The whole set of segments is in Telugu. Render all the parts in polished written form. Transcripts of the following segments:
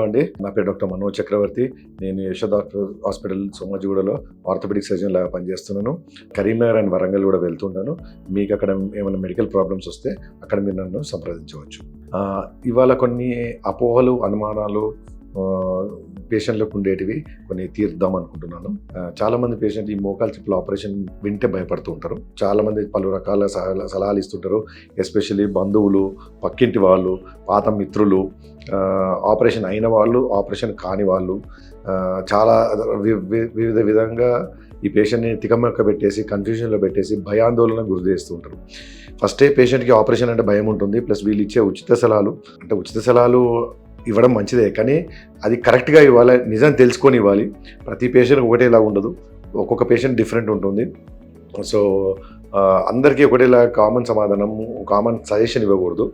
హలో అండి, నా పేరు డాక్టర్ మనోజ్ చక్రవర్తి. నేను యశోద హాస్పిటల్ సోమాజిగూడలో ఆర్థోపెడిక్ సర్జన్ లాగా పనిచేస్తున్నాను. కరీంనగర్ అండ్ వరంగల్ కూడా వెళ్తుంటాను. మీకు అక్కడ ఏమైనా మెడికల్ ప్రాబ్లమ్స్ వస్తే అక్కడ మీరు నన్ను సంప్రదించవచ్చు. ఇవాళ కొన్ని అపోహలు, అనుమానాలు పేషెంట్లకు ఉండేటివి కొన్ని తీర్దాం అనుకుంటున్నాను. చాలామంది పేషెంట్ ఈ మోకాలు చిప్పల ఆపరేషన్ వింటే భయపడుతూ ఉంటారు. చాలామంది పలు రకాల సలహాలు ఇస్తుంటారు. ఎస్పెషల్లీ బంధువులు, పక్కింటి వాళ్ళు, పాత మిత్రులు, ఆపరేషన్ అయిన వాళ్ళు, ఆపరేషన్ కాని వాళ్ళు చాలా వివిధ విధంగా ఈ పేషెంట్ని తికమక్క పెట్టేసి, కన్ఫ్యూజన్లో పెట్టేసి, భయాందోళన గురి చేస్తూ ఉంటారు. ఫస్టే పేషెంట్కి ఆపరేషన్ అంటే భయం ఉంటుంది. ప్లస్ వీళ్ళు ఇచ్చే ఉచిత సలహాలు ఇవ్వడం మంచిదే, కానీ అది కరెక్ట్గా ఇవ్వాలి, నిజం తెలుసుకొని ఇవ్వాలి. ప్రతి పేషెంట్ ఒకటేలా ఉండదు, ఒక్కొక్క పేషెంట్ డిఫరెంట్ ఉంటుంది. సో అందరికీ ఒకటేలా కామన్ సమాధానం, కామన్ సజెషన్ ఇవ్వకూడదు.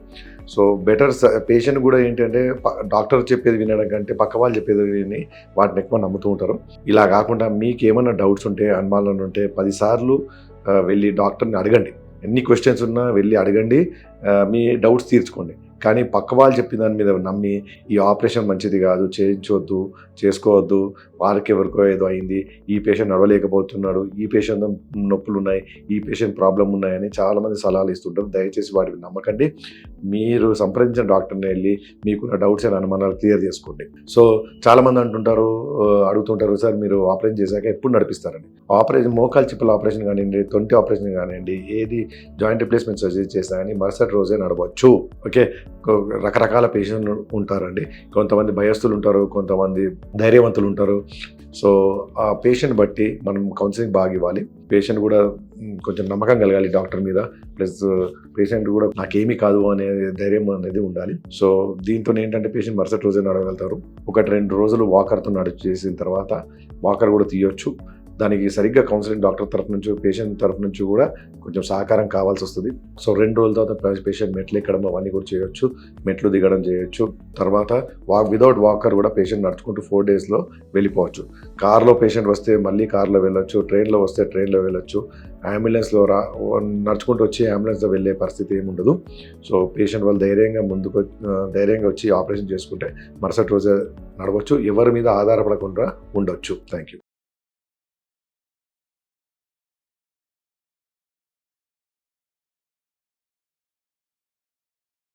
సో బెటర్ పేషెంట్ కూడా ఏంటంటే డాక్టర్ చెప్పేది వినడం కంటే పక్క వాళ్ళు చెప్పేది విని వాటిని ఎక్కువ నమ్ముతూ ఉంటారు. ఇలా కాకుండా మీకు ఏమైనా డౌట్స్ ఉంటే, అనుమానాలు ఉంటే 10 సార్లు వెళ్ళి డాక్టర్ని అడగండి. ఎన్ని క్వశ్చన్స్ ఉన్నా వెళ్ళి అడగండి, మీ డౌట్స్ తీర్చుకోండి. కానీ పక్క వాళ్ళు చెప్పిన దాని మీద నమ్మి ఈ ఆపరేషన్ మంచిది కాదు, చేయించవద్దు, చేసుకోవద్దు, వారికి ఎవరికో ఏదో అయింది, ఈ పేషెంట్ నడవలేకపోతున్నాడు, ఈ పేషెంట్ నొప్పులు ఉన్నాయి, ఈ పేషెంట్ ప్రాబ్లం ఉన్నాయని చాలామంది సలహాలు ఇస్తుంటారు. దయచేసి వాటిని నమ్మకండి. మీరు సంప్రదించిన డాక్టర్ని వెళ్ళి మీకున్న డౌట్స్ అండ్ అనుమానాలు క్లియర్ చేసుకోండి. సో చాలామంది అడుగుతుంటారు, సార్ మీరు ఆపరేషన్ చేశాక ఎప్పుడు నడిపిస్తారని. మోకాలు చిప్పల ఆపరేషన్ కానివ్వండి, తొంటి ఆపరేషన్ కానివ్వండి, ఏది జాయింట్ రిప్లేస్మెంట్ సర్జరీ చేసినా కానీ మరుసటి రోజే నడవచ్చు. ఓకే, రకరకాల పేషెంట్లు ఉంటారండి. కొంతమంది భయస్థులు ఉంటారు, కొంతమంది ధైర్యవంతులు ఉంటారు. సో ఆ పేషెంట్ బట్టి మనం కౌన్సిలింగ్ బాగా ఇవ్వాలి. పేషెంట్ కూడా కొంచెం నమ్మకం కలగాలి డాక్టర్ మీద. ప్లస్ పేషెంట్ కూడా నాకేమీ కాదు అనే ధైర్యం అనేది ఉండాలి. సో దీంతో ఏంటంటే పేషెంట్ మరుసటి రోజే నడవగలుగుతారు. 1-2 రోజులు వాకర్తో చేసిన తర్వాత వాకర్ కూడా తీయొచ్చు. దానికి సరిగ్గా కౌన్సిలింగ్ డాక్టర్ తరఫు నుంచి, పేషెంట్ తరఫు నుంచి కూడా కొంచెం సహకారం కావాల్సి వస్తుంది. సో 2 రోజుల తర్వాత పేషెంట్ మెట్లు ఎక్కడం అవన్నీ కూడా చేయొచ్చు, మెట్లు దిగడం చేయొచ్చు. తర్వాత వితౌట్ వాకర్ కూడా పేషెంట్ నడుచుకుంటూ 4 డేస్లో వెళ్ళిపోవచ్చు. కార్లో పేషెంట్ వస్తే మళ్ళీ కార్లో వెళ్ళొచ్చు, ట్రైన్లో వస్తే ట్రైన్లో వెళ్ళొచ్చు, అంబులెన్స్లో నడుచుకుంటూ వచ్చి అంబులెన్స్లో వెళ్ళే పరిస్థితి ఏమి ఉండదు. సో పేషెంట్ వాళ్ళు ధైర్యంగా వచ్చి ఆపరేషన్ చేసుకుంటే మరుసటి రోజే నడవచ్చు, ఎవరి మీద ఆధారపడకుండా ఉండొచ్చు. Thank you.